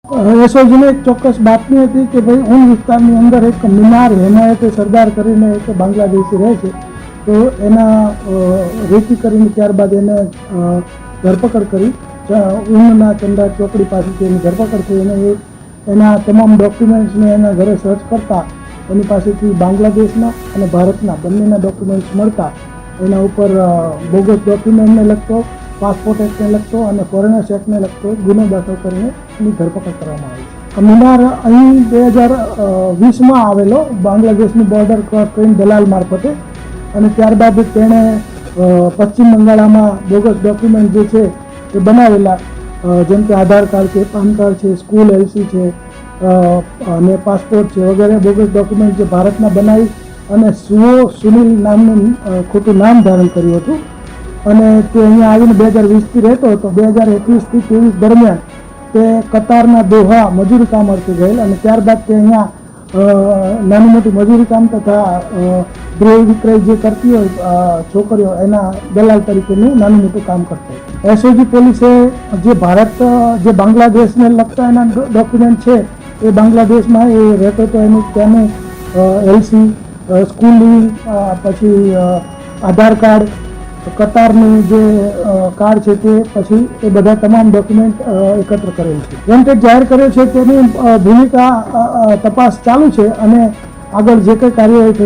એસઓજીને એક ચોક્કસ બાતમી હતી કે ભાઈ ઊન વિસ્તારની અંદર એક મિનાર હેમાયતે સરદાર કરીને એક બાંગ્લાદેશી રહે છે, તો એના રેકી કરીને ત્યારબાદ એને ધરપકડ કરી ઊનના ચંદા ચોકડી પાસેથી એની ધરપકડ થઈ અને એના તમામ ડોક્યુમેન્ટ્સને એના ઘરે સર્ચ કરતા એની પાસેથી બાંગ્લાદેશના અને ભારતના બંનેના ડોક્યુમેન્ટ્સ મળતા એના ઉપર બોગસ ડોક્યુમેન્ટને લગતો, પાસપોર્ટ એક્ટને લગતો અને ફોરેનર્સ એક્ટને લગતો ગુનો દાખલ કરીને એની ધરપકડ કરવામાં આવી છે. મિનાર અહીં 2020માં આવેલો બાંગ્લાદેશની બોર્ડર ક્રોસ કરીને દલાલ મારફતે, અને ત્યારબાદ તેણે પશ્ચિમ બંગાળમાં બોગસ ડોક્યુમેન્ટ જે છે એ બનાવેલા, જેમ કે આધાર કાર્ડ છે, પાન કાર્ડ છે, સ્કૂલ એલસી છે અને પાસપોર્ટ છે વગેરે બોગસ ડોક્યુમેન્ટ જે ભારતમાં બનાવી અને સુનિલ નામનું ખોટું નામ ધારણ કર્યું હતું અને તે અહીંયા આવીને 2020થી રહેતો હતો. 2021થી 23 દરમિયાન તે કતારના દોહા મજૂરી કામ અર્થે ગયેલ અને ત્યારબાદ તે અહીંયા નાની મોટી મજૂરી કામ તથા ગૃહ વિક્રય જે કરતી હોય છોકરીઓ એના દલાલ તરીકેનું નાનું મોટું કામ કરતા હોય. એસઓજી પોલીસે જે બાંગ્લાદેશને લગતા એના ડોક્યુમેન્ટ છે એ બાંગ્લાદેશમાં એ રહેતો હતો એનું ત્યાંનું એલસી, સ્કૂલની, પછી આધાર કાર્ડ, કતારનું જે કાર્ડ છે તે, પછી એ બધા તમામ ડોક્યુમેન્ટ એકત્ર કરેલ છે. વોન્ટેડ જાહેર કર્યો છે તેની ભૂમિકા તપાસ ચાલુ છે અને આગળ જે કંઈ કાર્યવાહી